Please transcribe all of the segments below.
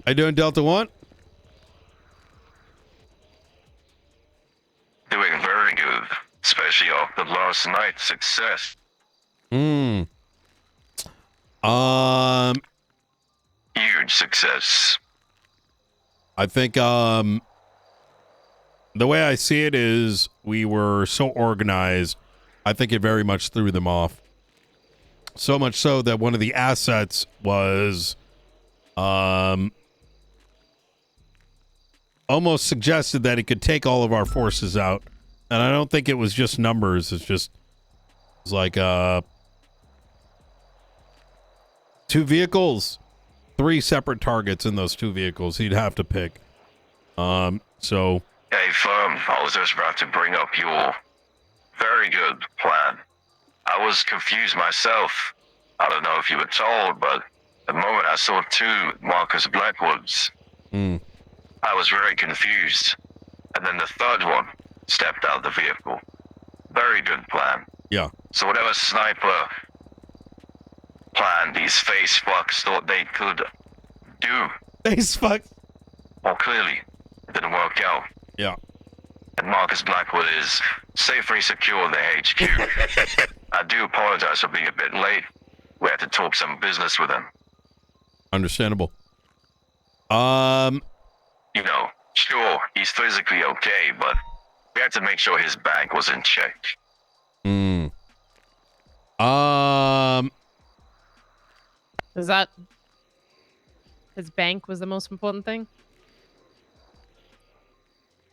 How you doing, Delta One? Doing very good, especially after last night's success. Huge success. I think the way I see it is we were so organized. I think it very much threw them off. So much so that one of the assets was almost suggested that it could take all of our forces out. And I don't think it was just numbers. It's like 2 vehicles, 3 separate targets in those 2 vehicles he'd have to pick. So Hey, firm, I was just about to bring up your very good plan. I was confused myself. I don't know if you were told, but the moment I saw 2 Marcus Blackwoods, I was very confused. And then the third one stepped out of the vehicle. Very good plan. yeah. So whatever sniper plan these face fucks thought they could do, Thanks, fuck. well, clearly, it didn't work out. Yeah. And Marcus Blackwood is safely secure in the HQ. I do apologize for being a bit late. We had to talk some business with him. Understandable. You know, sure, he's physically okay, but we had to make sure his bag was in check. Is that his bank was the most important thing?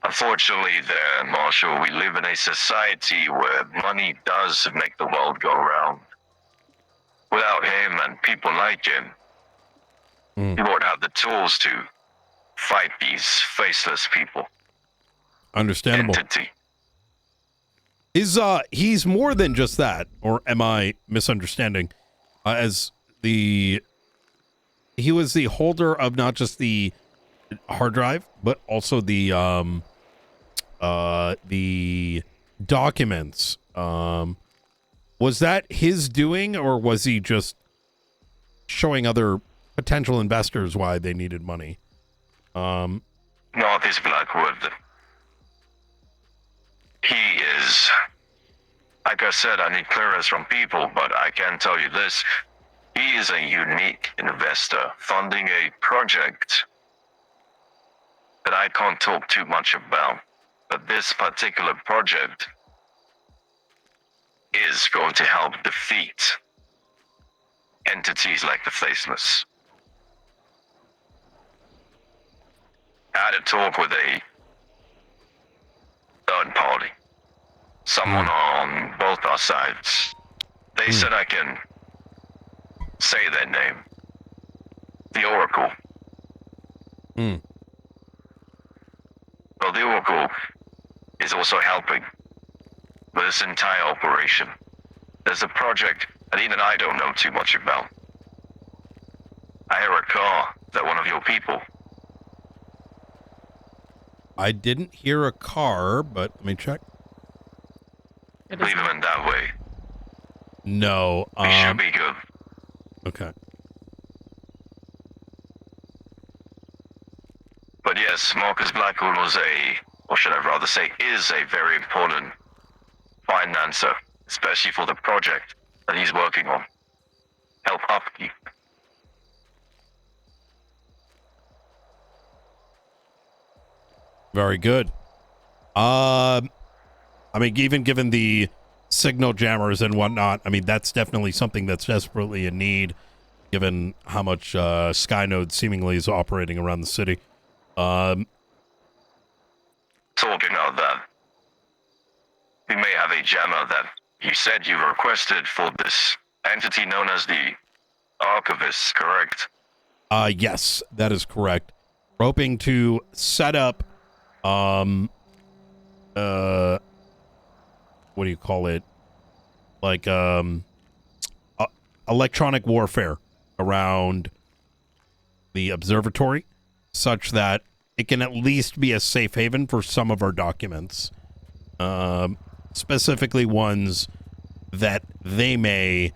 Unfortunately, there, Marshall, we live in a society where money does make the world go round. Without him and people like him, he won't have the tools to fight these faceless people. Understandable. Entity. He's more than just that, or am I misunderstanding? He was the holder of not just the hard drive, but also the documents. Was that his doing, or was he just showing other potential investors why they needed money? Not this Blackwood. He is, like I said, I need clearance from people, but I can tell you this. He is a unique investor funding a project that I can't talk too much about. But this particular project is going to help defeat entities like the Faceless. I had a talk with a third party, someone on both our sides. They said I can say their name. The Oracle. Well, the Oracle is also helping with this entire operation. There's a project that even I don't know too much about. I hear a car that one of your people. I didn't hear a car, but let me check. It Leave is him in that way. No. We should be good. Okay. But yes, Marcus Blackwood was or should I rather say, is a very important financer, especially for the project that he's working on. Help upkeep. Very good. I mean, even given the signal jammers and whatnot, I mean, that's definitely something that's desperately in need, given how much Skynode seemingly is operating around the city. Talking of that, we may have a jammer that you said you requested for this entity known as the Archivist, correct? Yes, that is correct. We're hoping to set up, what do you call it? Like, electronic warfare around the observatory, such that it can at least be a safe haven for some of our documents, specifically ones that they may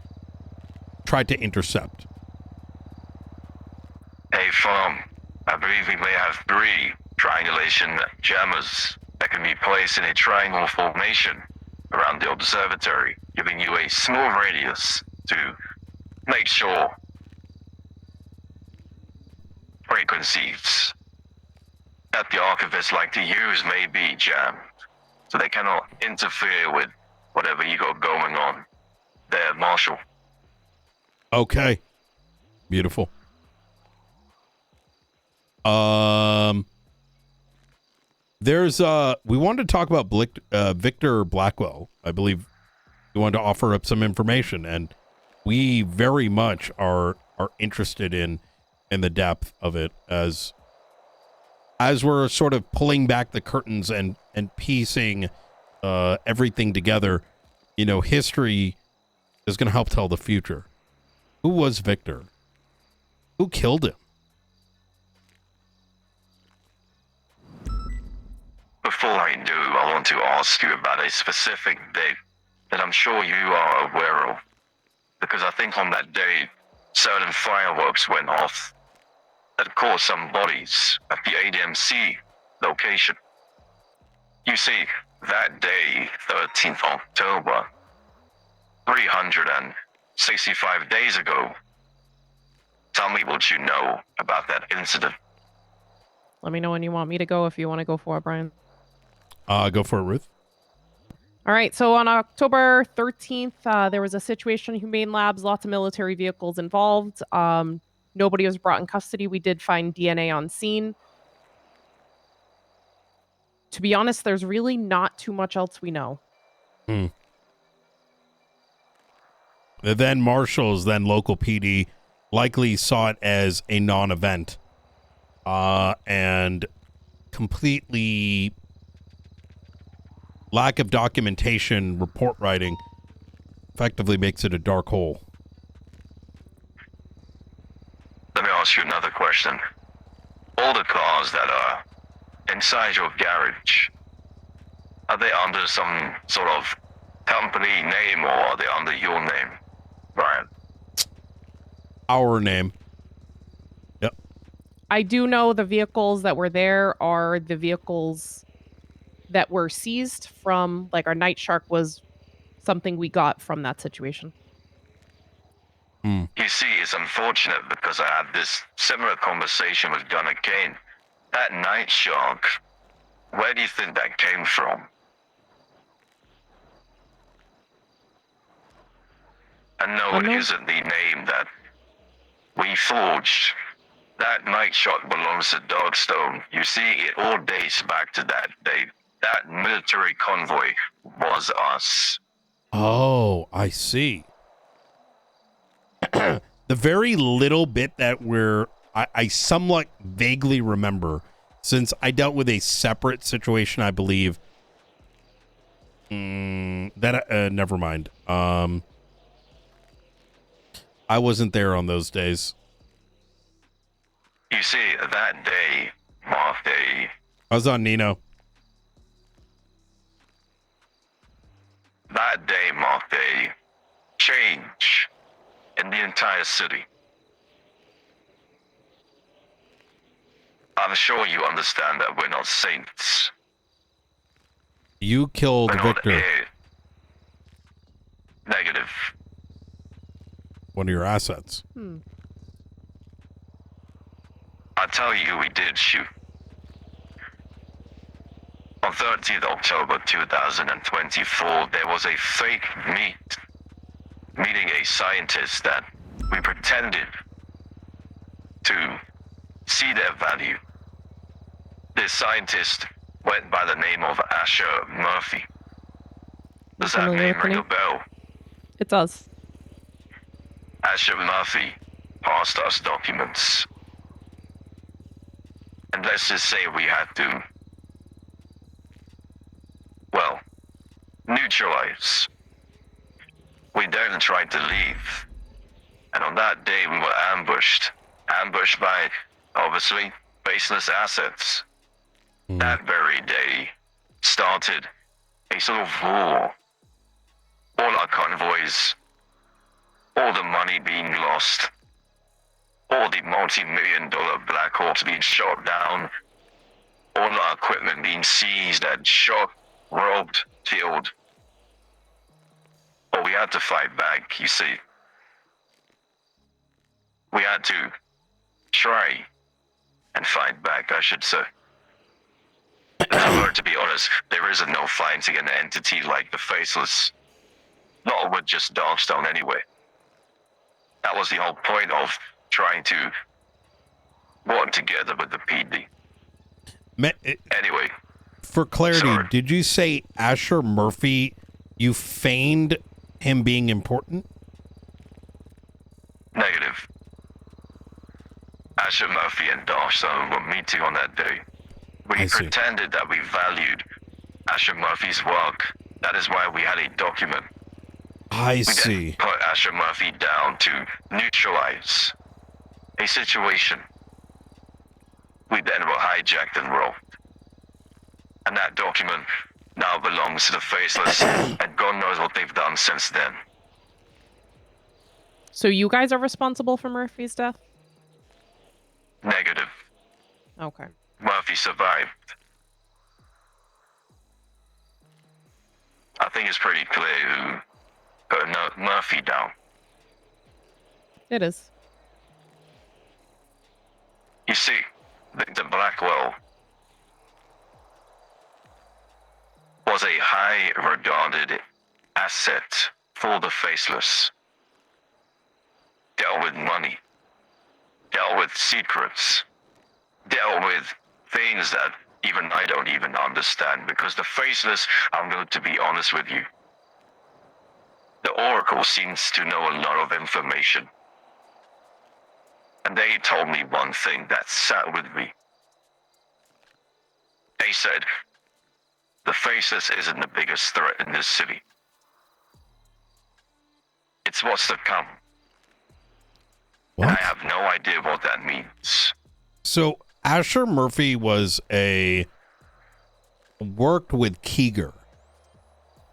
try to intercept. Hey, Farm, I believe we may have 3 triangulation jammers that can be placed in a triangle formation around the observatory, giving you a small radius to make sure frequencies that the archivists like to use may be jammed, so they cannot interfere with whatever you got going on there, Marshal. Okay. Beautiful. There's we wanted to talk about Victor Blackwell. I believe we wanted to offer up some information, and we very much are interested in the depth of it as we're sort of pulling back the curtains and piecing everything together. You know, history is going to help tell the future. Who was Victor? Who killed him? Before I do, I want to ask you about a specific date that I'm sure you are aware of, because I think on that day, certain fireworks went off that caused some bodies at the ADMC location. You see, that day, 13th October, 365 days ago. Tell me what you know about that incident. Let me know when you want me to go if you want to go for it, Brian. Go for it, Ruth. All right. So on October 13th, there was a situation in Humane Labs, lots of military vehicles involved. Nobody was brought in custody. We did find DNA on scene. To be honest, there's really not too much else we know. Then marshals, then local PD likely saw it as a non-event and completely lack of documentation, report writing effectively makes it a dark hole. Let me ask you another question. All the cars that are inside your garage, are they under some sort of company name, or are they under your name, Brian? Our name. Yep. I do know the vehicles that were there are the vehicles that were seized from, like, our Night Shark was something we got from that situation. You see, it's unfortunate because I had this similar conversation with Gunnar Kane. That Night Shark, where do you think that came from? And no, it isn't the name that we forged. That Night Shark belongs to Darkstone. You see, it all dates back to that day. That military convoy was us. Oh, I see. The very little bit that I somewhat vaguely remember, since I dealt with a separate situation, I believe. Never mind. I wasn't there on those days. You see, that day marked a... I was on Nino. That day marked a change in the entire city. I'm sure you understand that we're not saints. You killed We're Victor. not negative. One of your assets. I tell you, we did shoot. On 13th October 2024, there was a fake meeting a scientist that we pretended to see their value. This scientist went by the name of Asher Murphy. Does that name ring a bell? It does. Asher Murphy passed us documents. And let's just say we had to, well, neutralize. We then tried to leave. And on that day we were ambushed. Ambushed by, obviously, baseless assets. That very day started a sort of war. All our convoys, all the money being lost, all the multi-million-dollar black holes being shot down, all our equipment being seized and shot, robbed, killed. But we had to fight back, you see. We had to try and fight back, I should say. However, to be honest, there isn't no fighting an entity like the Faceless. Not with just Darkstone anyway. That was the whole point of trying to work together with the PD. Anyway. For clarity, Sorry. did you say Asher Murphy, you feigned him being important? Negative. Asher Murphy and Darkstone were meeting on that day. I We see. pretended that we valued Asher Murphy's work. That is why we had a document. I We see. then put Asher Murphy down to neutralize a situation. We then were hijacked and robbed. And that document now belongs to the Faceless, and God knows what they've done since then. So you guys are responsible for Murphy's death? Negative. Okay. Murphy survived. I think it's pretty clear who put Murphy down. It is. You see, Victor Blackwell was a high regarded asset for the Faceless. Dealt with money, dealt with secrets, dealt with things that even I don't even understand, because the Faceless, I'm going to be honest with you, the Oracle seems to know a lot of information. And they told me one thing that sat with me. They said, the Faceless isn't the biggest threat in this city. It's what's to come. And I What? have no idea what that means. So Asher Murphy worked with Keeger.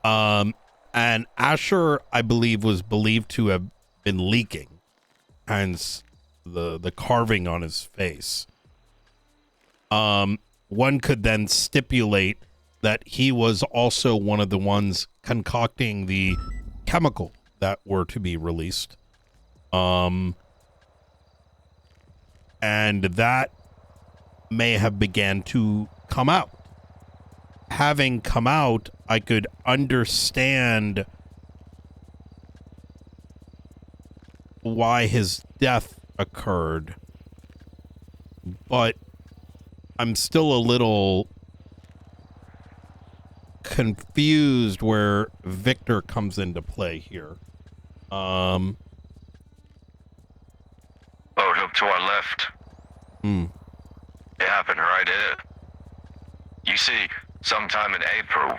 And Asher, I believe, was believed to have been leaking, hence the carving on his face. One could then stipulate that he was also one of the ones concocting the chemical that were to be released. And that may have began to come out. Having come out, I could understand why his death occurred, but I'm still a little confused where Victor comes into play here. Oh, look to our left. It happened right here. You see, sometime in April,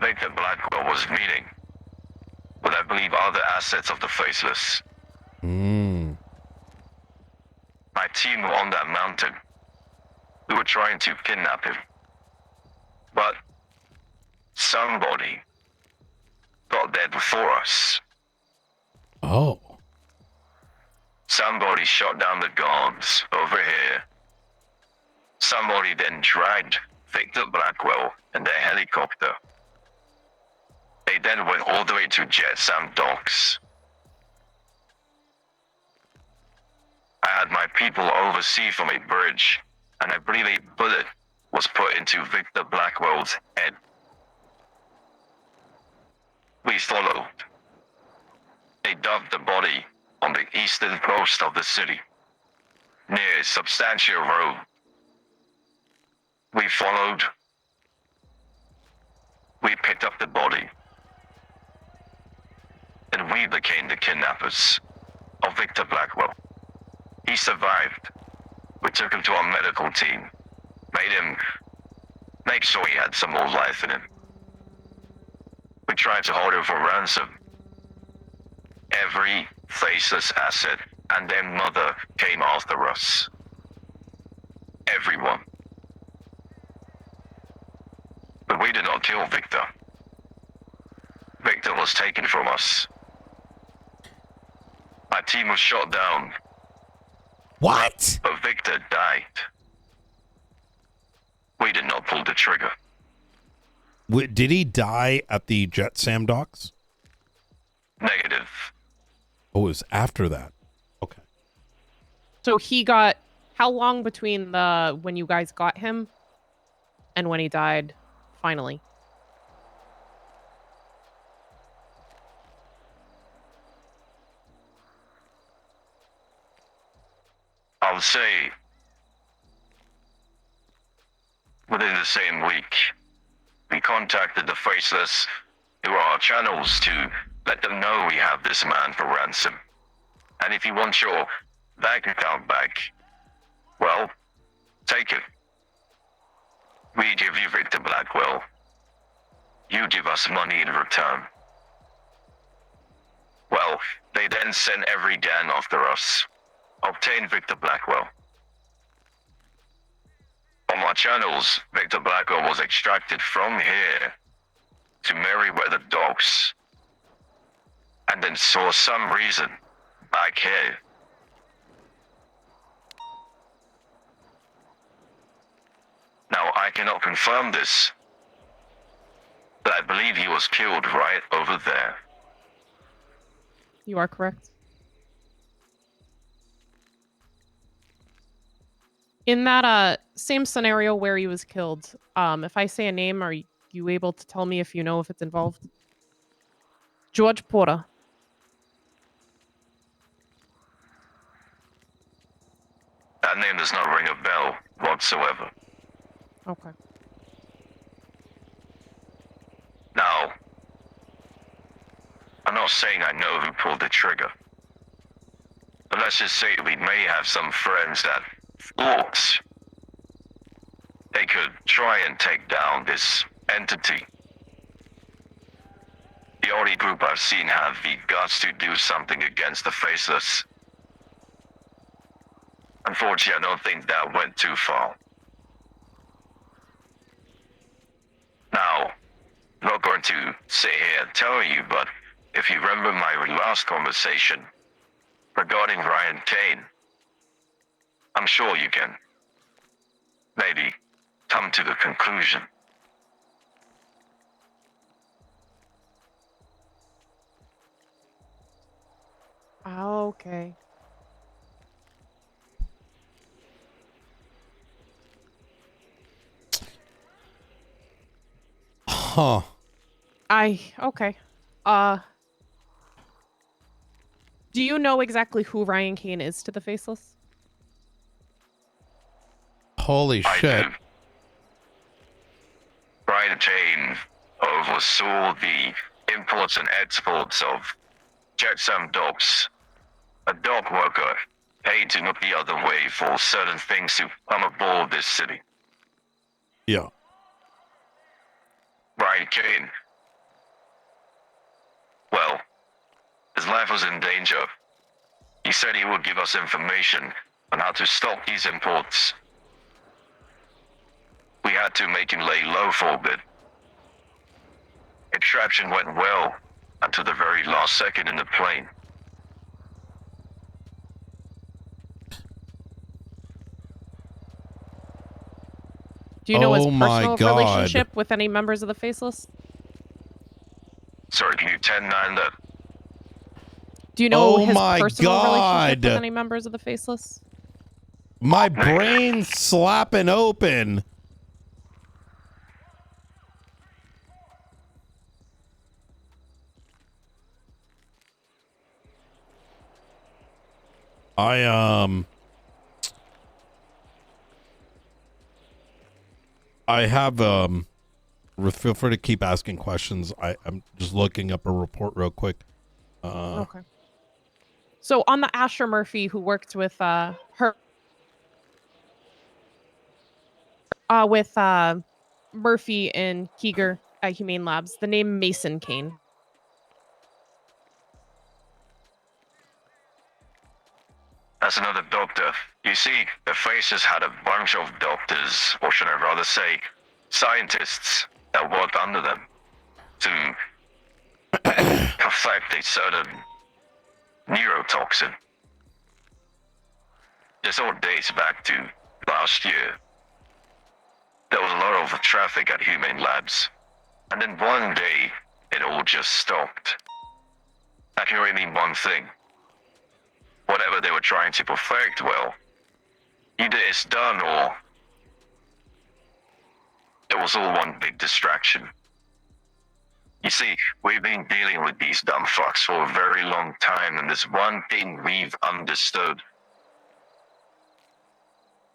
Victor Blackwell was meeting with, I believe, other assets of the Faceless. My team were on that mountain. We were trying to kidnap him. But somebody got there before us. Oh. Somebody shot down the guards over here. Somebody then dragged Victor Blackwell in their helicopter. They then went all the way to Jet Sam docks. I had my people oversee from a bridge, and I believe a bullet was put into Victor Blackwell's head. We followed. They dumped the body on the eastern coast of the city, near Substantia Road. We followed. We picked up the body. And we became the kidnappers of Victor Blackwell. He survived. We took him to our medical team. Make sure he had some more life in him. We tried to hold him for ransom. Every Faceless asset and their mother came after us. Everyone. But we did not kill Victor. Victor was taken from us. My team was shot down. What? But Victor died. We did not pull the trigger. Did he die at the Jet Sam docks? Negative. Oh, it was after that. Okay. So he got how long between the when you guys got him and when he died finally? I'll say within the same week, we contacted the Faceless through our channels to let them know we have this man for ransom. And if you want your bank account back, well, take it. We give you Victor Blackwell. You give us money in return. Well, they then sent every Dan after us. Obtain Victor Blackwell. On my channels, Victor Blackwell was extracted from here to Merryweather Docks, and then for some reason back here. Now, I cannot confirm this, but I believe he was killed right over there. You are correct. In that same scenario where he was killed, if I say a name, are you able to tell me if you know if it's involved? George Porter. That name does not ring a bell whatsoever. Okay. Now, I'm not saying I know who pulled the trigger, but let's just say we may have some friends that thought they could try and take down this entity. The only group I've seen have the guts to do something against the Faceless. Unfortunately, I don't think that went too far. Now, I'm not going to sit here and tell you, but if you remember my last conversation regarding Ryan Kane, I'm sure you can maybe come to the conclusion. Okay. Huh. Okay. Do you know exactly who Ryan Kane is to the Faceless? Holy I shit. do. Ryan Kane oversaw the imports and exports of Jetsam dogs. A dog worker paid to look the other way for certain things to come aboard this city. Yeah. Ryan Kane. Well, his life was in danger. He said he would give us information on how to stop these imports. We had to make him lay low for a bit. Extraction went well until the very last second in the plane. Do you know his Oh my personal God. relationship with any members of the Faceless? Sorry, can you 10-9 that? Do you know Oh his my personal relationship with God. any members of the Faceless? My brain's slapping open. I have feel free to keep asking questions. I'm just looking up a report real quick. Okay. So on the Asher Murphy who worked with her with Murphy and Keeger at Humane Labs, the name Mason Kane. That's another doctor. You see, the Faces had a bunch of doctors, or should I rather say, scientists that worked under them to perfect a certain neurotoxin. This all dates back to last year. There was a lot of traffic at Humane Labs, and then one day, it all just stopped. I can only mean one thing. Whatever they were trying to perfect, well, either it's done or it was all one big distraction. You see, we've been dealing with these dumb fucks for a very long time, and there's one thing we've understood.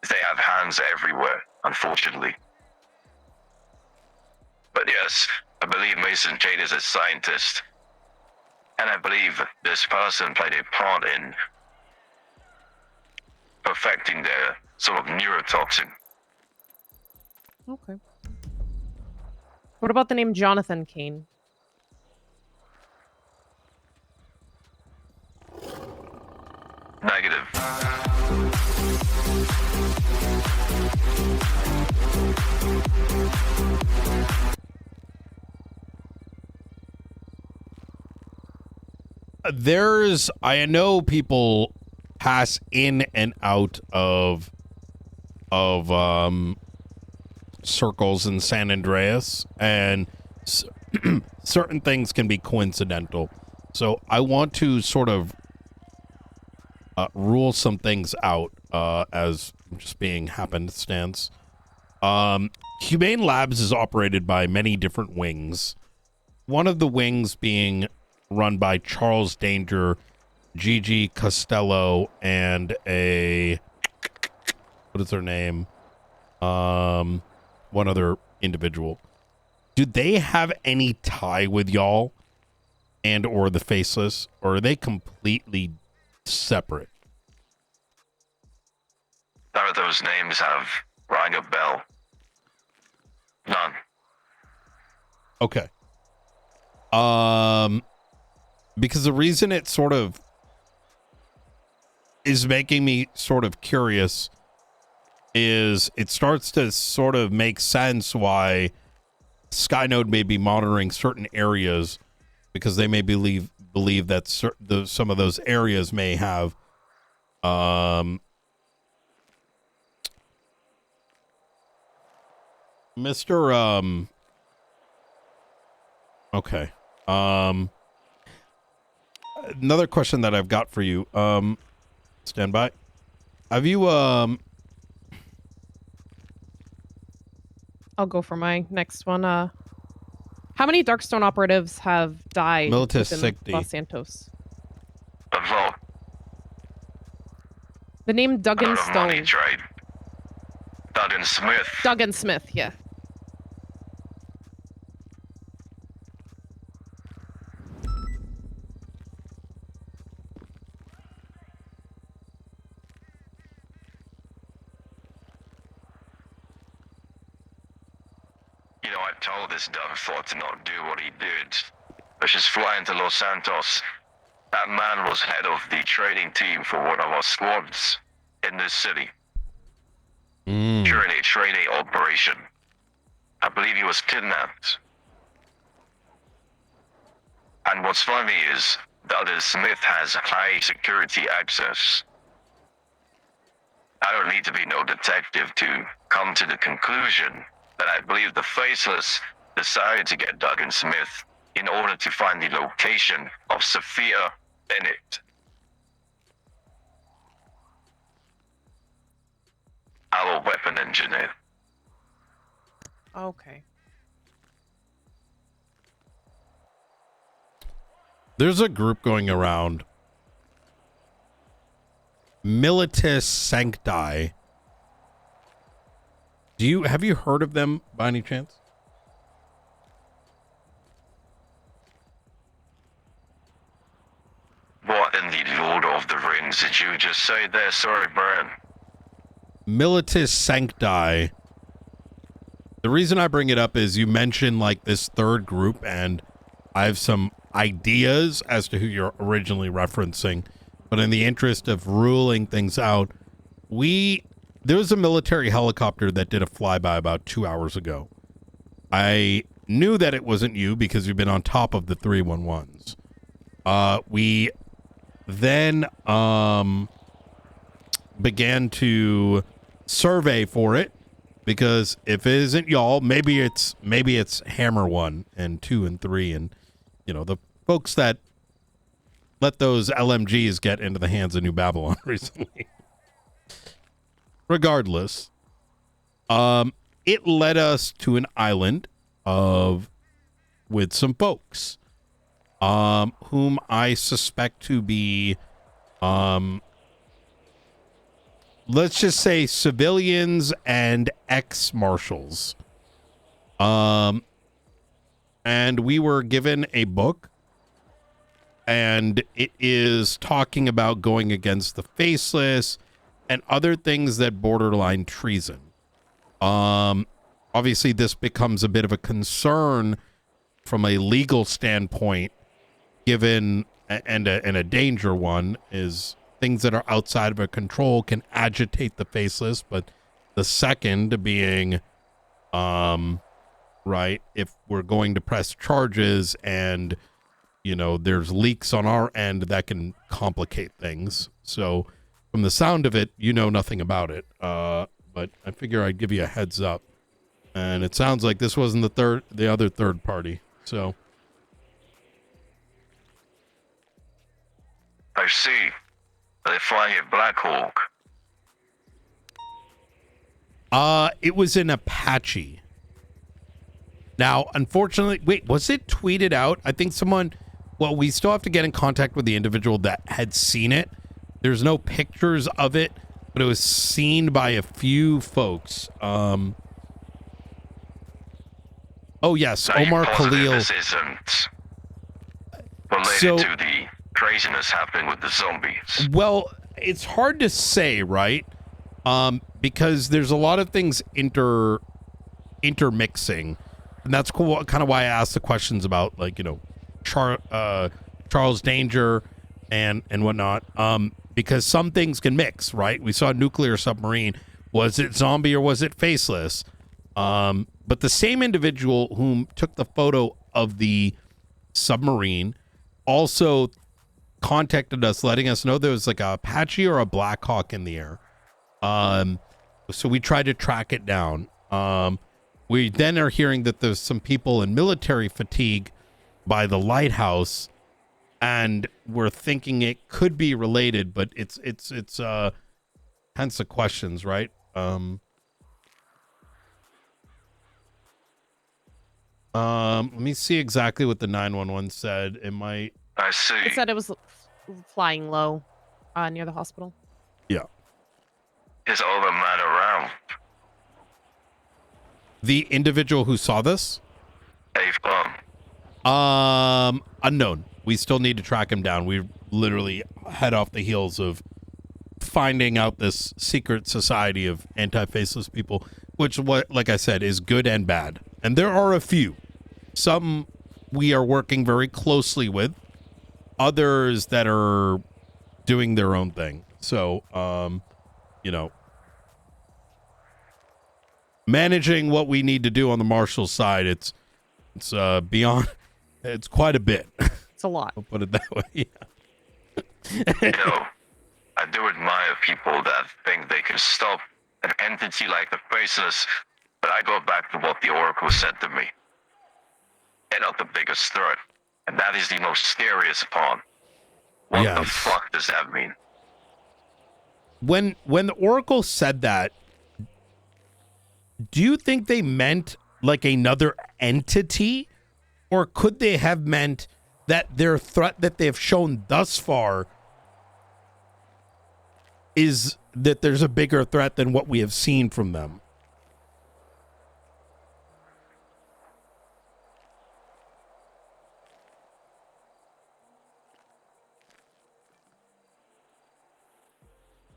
They have hands everywhere, unfortunately. But yes, I believe Mason Jade is a scientist. And I believe this person played a part in perfecting their sort of neurotoxin. Okay. What about the name Jonathan Kane? Negative. I know people pass in and out of circles in San Andreas, and certain things can be coincidental. So I want to sort of rule some things out as just being happenstance. Humane Labs is operated by many different wings. One of the wings being run by Charles Danger, Gigi Costello, and what is their name? One other individual. Do they have any tie with y'all and or the Faceless, or are they completely separate? None of those names have rang a bell. None. Okay. Because the reason it sort of is making me sort of curious is it starts to sort of make sense why Skynode may be monitoring certain areas, because they may believe that some of those areas may have Mr. Okay. Another question that I've got for you. Stand by. Have you I'll go for my next one. How many Darkstone operatives have died Militus within NoPixel. Los Santos? A vote. The name Duggan Out of money Stone. trade. Duggan Smith. Duggan Smith, yeah. You know, I told this dumb fuck to not do what he did. But she's flying to Los Santos. That man was head of the trading team for one of our squads in this city during a trading operation. I believe he was kidnapped. And what's funny is that Smith has high security access. I don't need to be no detective to come to the conclusion that I believe the Faceless decided to get Duggan Smith in order to find the location of Sophia Bennett. Our weapon engineer. Okay. There's a group going around, Militus Sancti. Have you heard of them by any chance? What in the Lord of the Rings did you just say there? Sorry, Brian. Militus Sancti. The reason I bring it up is you mentioned like this third group, and I have some ideas as to who you're originally referencing. But in the interest of ruling things out, there was a military helicopter that did a flyby about 2 hours ago. I knew that it wasn't you because you've been on top of the 311s. We then began to survey for it, because if it isn't y'all, maybe it's Hammer 1 and 2 and 3, and the folks that let those LMGs get into the hands of New Babylon recently. Regardless, it led us to an island with some folks, whom I suspect to be, let's just say, civilians and ex-marshals. And we were given a book, and it is talking about going against the faceless and other things that borderline treason. Obviously this becomes a bit of a concern from a legal standpoint, given and a danger one is things that are outside of our control can agitate the faceless. But the second being, right, if we're going to press charges and there's leaks on our end, that can complicate things. So from the sound of it, nothing about it. But I figure I'd give you a heads up. And it sounds like this wasn't the other third party. So I see. They're flying a Black Hawk. It was an Apache. Now, unfortunately, wait, was it tweeted out? I think we still have to get in contact with the individual that had seen it. There's no pictures of it, but it was seen by a few folks. Oh yes, Omar Khalil. This isn't related to the craziness happening with the zombies. Well, it's hard to say, right? Because there's a lot of things intermixing, and that's cool. Kind of why I asked the questions about, Charles Danger and whatnot. Because some things can mix, right? We saw a nuclear submarine. Was it zombie or was it faceless? But the same individual whom took the photo of the submarine also contacted us, letting us know there was like a Apache or a Black Hawk in the air. So we tried to track it down. We then are hearing that there's some people in military fatigue by the lighthouse, and we're thinking it could be related, but it's hence the questions, right? Let me see exactly what the 911 said. I see. It said it was flying low near the hospital. Yeah. Is all the man around? The individual who saw this? Unknown. We still need to track him down. We literally head off the heels of finding out this secret society of anti-faceless people, which, like I said, is good and bad. And there are a few. Some we are working very closely with. Others that are doing their own thing. So, managing what we need to do on the Marshall side, it's beyond. It's quite a bit. It's a lot. I'll put it that way. Yeah. I do admire people that think they can stop an entity like the Faceless, but I go back to what the Oracle said to me. They're not the biggest threat, and that is the most scariest part. What the fuck does that mean? When the Oracle said that, do you think they meant like another entity, or could they have meant that their threat that they've shown thus far is that there's a bigger threat than what we have seen from them?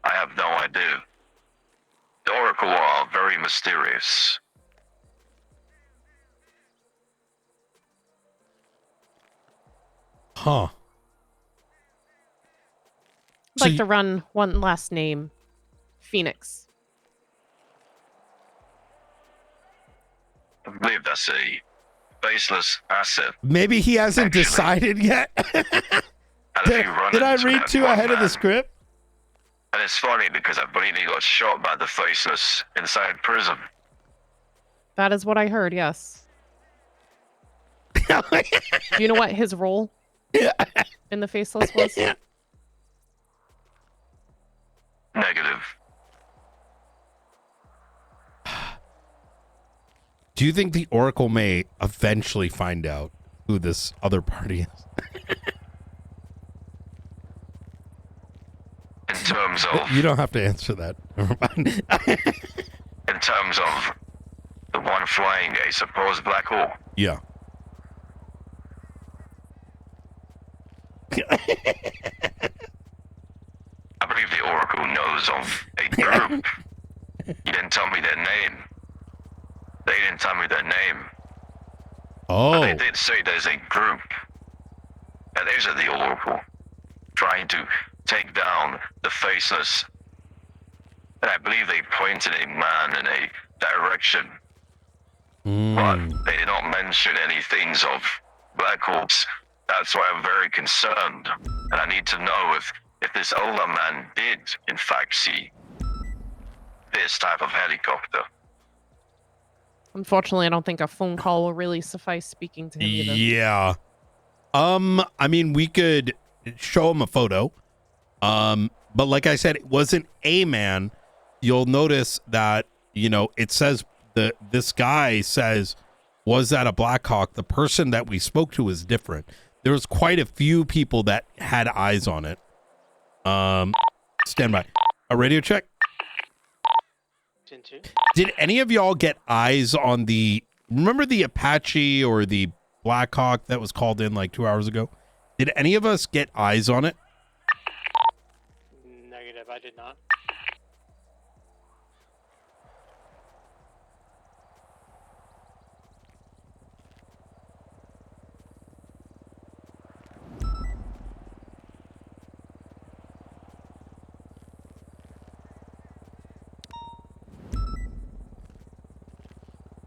I have no idea. The Oracle are very mysterious. Huh. I'd like to run one last name. Phoenix. I believe that's a faceless asset. Maybe he hasn't decided yet. Did I read too ahead of the script? And it's funny because I believe he got shot by the Faceless inside prison. That is what I heard, yes. Do you know what his role in the Faceless was? Negative. Do you think the Oracle may eventually find out who this other party is? In terms of... You don't have to answer that. Never mind. In terms of the one flying a supposed black hole. Yeah. I believe the Oracle knows of a group. He didn't tell me their name. They didn't tell me their name. Oh. But they did say there's a group. And these are the Oracle. Trying to take down the Faceless. And I believe they pointed a man in a direction. But they did not mention any things of black holes. That's why I'm very concerned. And I need to know if this older man did, in fact, see this type of helicopter. Unfortunately, I don't think a phone call will really suffice speaking to him either. Yeah. I mean, we could show him a photo. But like I said, it wasn't a man. You'll notice that, you know, it says this guy says, was that a Black Hawk? The person that we spoke to is different. There was quite a few people that had eyes on it. Stand by. A radio check. Did any of y'all get eyes on remember the Apache or the Black Hawk that was called in like 2 hours ago? Did any of us get eyes on it? Negative, I did not.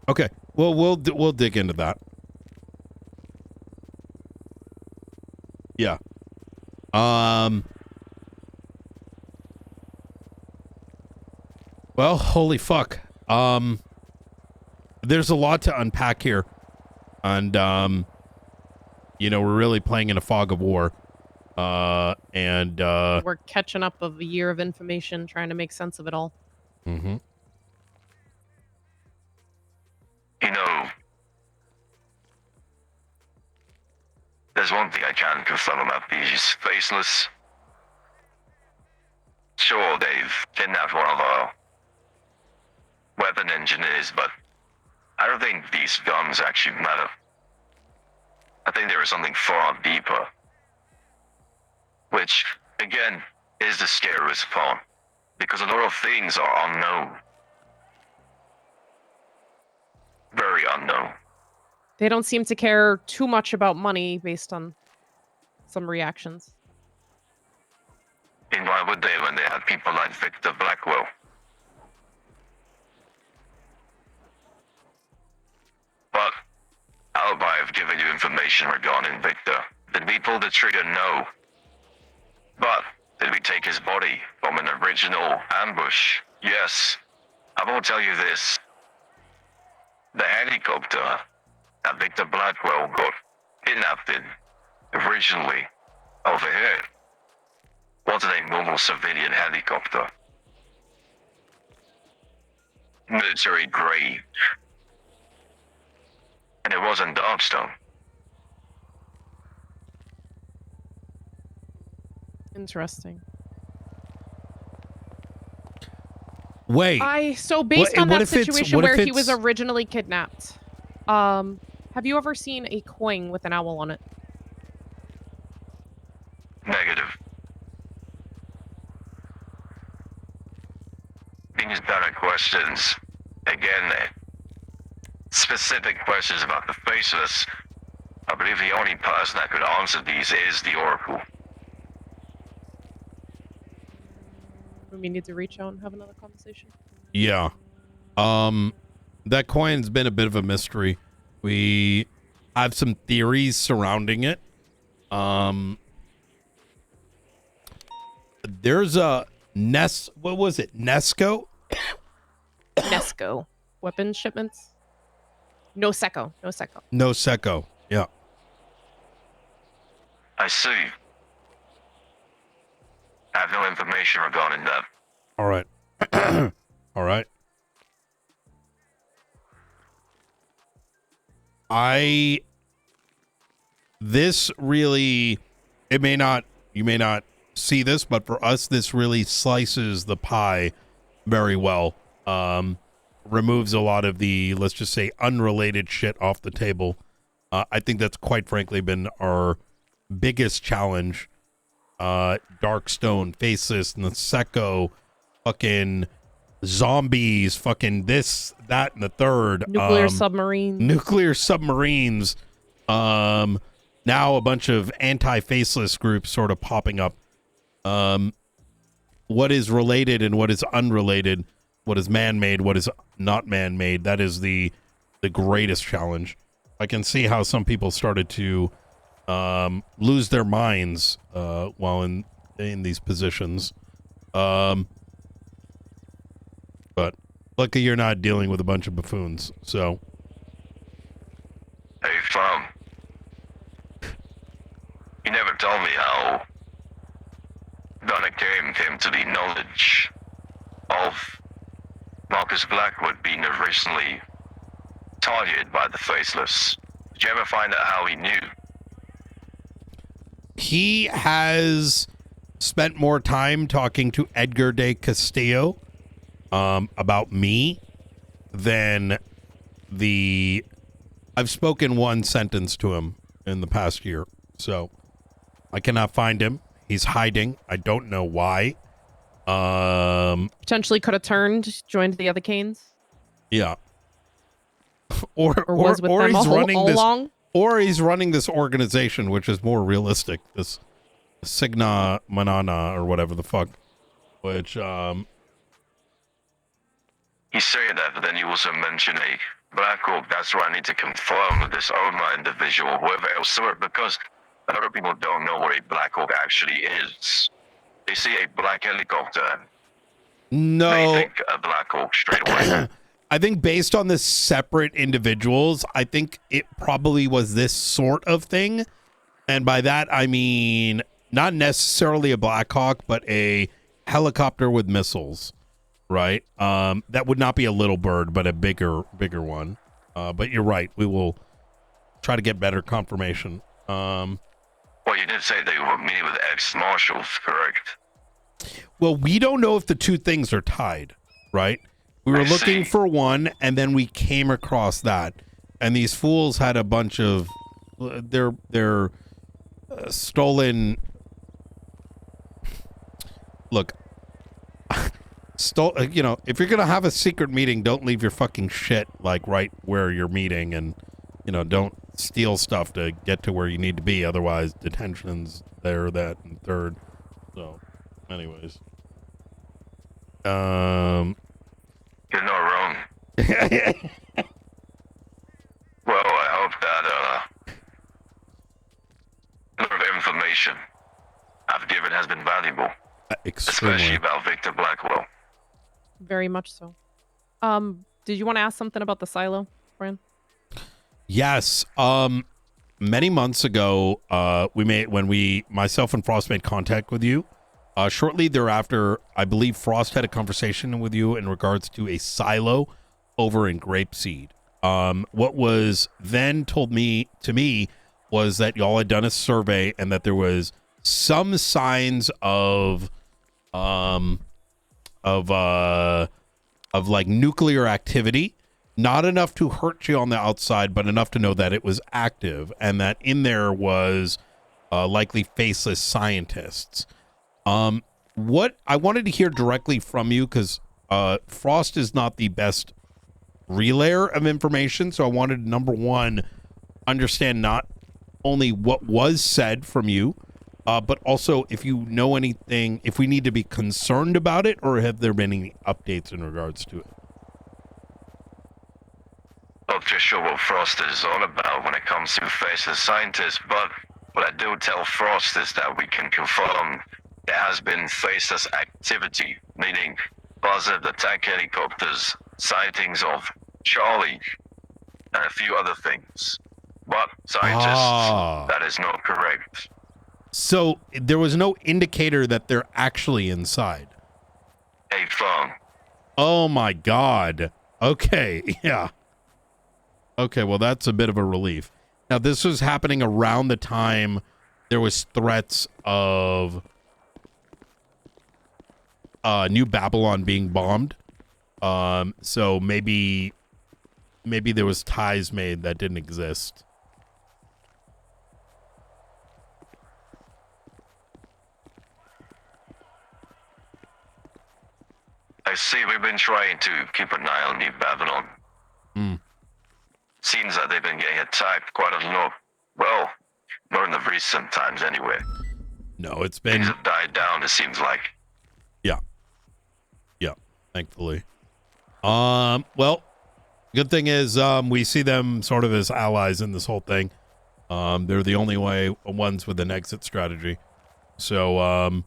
Okay. Well, we'll dig into that. Yeah. Well, holy fuck. There's a lot to unpack here. And you know, we're really playing in a fog of war. We're catching up of a year of information, trying to make sense of it all. Mm-hmm. You know, there's one thing I can confirm about these Faceless. Sure, they've kidnapped one of our weapon engineers, but I don't think these guns actually matter. I think there is something far deeper. Which, again, is the scariest part. Because a lot of things are unknown. Very unknown. They don't seem to care too much about money based on some reactions. And why would they when they had people like Victor Blackwell? But Alba, I've given you information regarding Victor. Did we pull the trigger? No. But did we take his body from an original ambush? Yes. I will tell you this. The helicopter that Victor Blackwell got kidnapped in originally over here wasn't a normal civilian helicopter. Military grade. And it wasn't Darkstone. Interesting. Wait. So based on that situation where he was it's- originally kidnapped, have you ever seen a coin with an owl on it? Negative. These better questions. Again, specific questions about the Faceless. I believe the only person that could answer these is the Oracle. We need to reach out and have another conversation. Yeah. That coin's been a bit of a mystery. We have some theories surrounding it. There's What was it? Nesco? Nesco. Weapons shipments? No Seco. No Seco. Yeah. I see. I have no information regarding that. All right. All right. This really, you may not see this, but for us, this really slices the pie very well. Removes a lot of the, let's just say, unrelated shit off the table. I think that's quite frankly been our biggest challenge. Darkstone, Faceless, Niseko, fucking zombies, fucking this, that, and the third. Nuclear submarines. Now a bunch of anti-faceless groups sort of popping up. What is related and what is unrelated, what is man-made, what is not man-made, that is the greatest challenge. I can see how some people started to lose their minds while in these positions. But lucky you're not dealing with a bunch of buffoons, so. Hey, Fum. You never told me how Donna came to the knowledge of Marcus Blackwood being originally targeted by the Faceless. Did you ever find out how he knew? He has spent more time talking to Edgar de Castillo about me than I've spoken one sentence to him in the past year, so I cannot find him. He's hiding. I don't know why. Potentially could have joined the other Canes. Yeah. Or was with them he's running all this, along. or he's running this organization, which is more realistic. This Signa Manana or whatever the fuck. Which He's saying that, but then you also mention a Black Hawk. That's why I need to confirm with this Oma individual, whoever else saw it, because a lot of people don't know what a Black Hawk actually is. They see a black helicopter. no. They think a Black Hawk straight away. I think based on the separate individuals, I think it probably was this sort of thing. And by that, I mean, not necessarily a Black Hawk, but a helicopter with missiles, right? That would not be a little bird, but a bigger one. But you're right. We will try to get better confirmation. Well, you did say they were meeting with ex-marshals, correct? Well, we don't know if the two things are tied, right? We were looking for one, and then we came across that, and these fools had a bunch of their stolen. Look, you know, if you're gonna have a secret meeting, don't leave your fucking shit like right where you're meeting, and you know, don't steal stuff to get to where you need to be. Otherwise, detention's there, that, and third. So, anyways, You're not wrong. Well, I hope that a lot of information I've given has been valuable, especially extremely. about Victor Blackwell. Very much so. Did you want to ask something about the silo, Brian? Yes. Many months ago, myself and Frost made contact with you. Shortly thereafter, I believe Frost had a conversation with you in regards to a silo over in Grapeseed. What was then told to me was that y'all had done a survey and that there was some signs of like nuclear activity, not enough to hurt you on the outside, but enough to know that it was active, and that in there was likely faceless scientists. What I wanted to hear directly from you, because Frost is not the best relayer of information, so I wanted, number one, understand not only what was said from you, but also if you know anything, if we need to be concerned about it, or have there been any updates in regards to it? Not just sure what Frost is all about when it comes to faceless scientists, but what I do tell Frost is that we can confirm there has been faceless activity, meaning positive attack helicopters, sightings of Charlie, and a few other things. But scientists, that is not correct. So there was no indicator that they're actually inside. A phone. Oh my God. Okay. Yeah. Okay. Well, that's a bit of a relief. Now, this was happening around the time there was threats of New Babylon being bombed. So maybe there was ties made that didn't exist. I see we've been trying to keep an eye on New Babylon. Seems that they've been getting attacked quite a lot. Well, not in the recent times anyway. No, it's been... Things have died down, it seems like. Yeah. Yeah, thankfully. Well, good thing is we see them sort of as allies in this whole thing. They're the only ones with an exit strategy. So,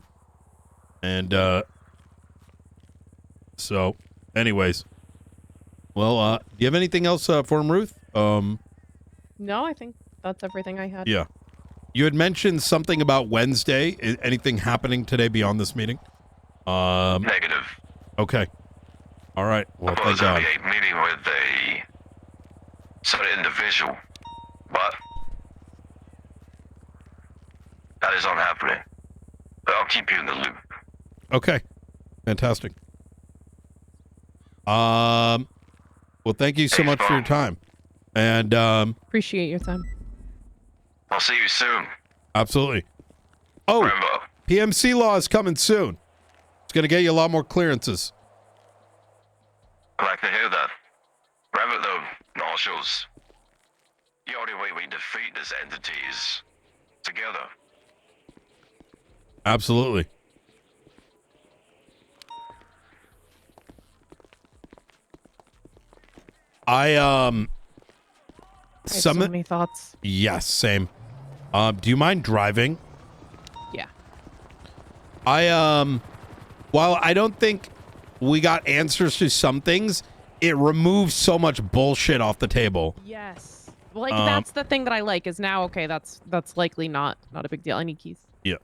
so, anyways. Well, do you have anything else for him, Ruth? No, I think that's everything I had. Yeah. You had mentioned something about Wednesday. Anything happening today beyond this meeting? Negative. Okay. All right. Well, thank God. There's a meeting with a certain individual, but that is not happening. But I'll keep you in the loop. Okay. Fantastic. Well, thank you so much for your time. And Appreciate your time. I'll see you soon. absolutely. Oh, Remember, PMC law is coming soon. It's going to get you a lot more clearances. I'd like to hear that. Remember though, Marshals, the only way we defeat this entity is together. Absolutely. I have so many thoughts. Yes, same. Do you mind driving? Yeah. While I don't think we got answers to some things, it removes so much bullshit off the table. Yes. Like that's the thing that I like is now okay, that's likely not a big deal. I need keys. Yeah.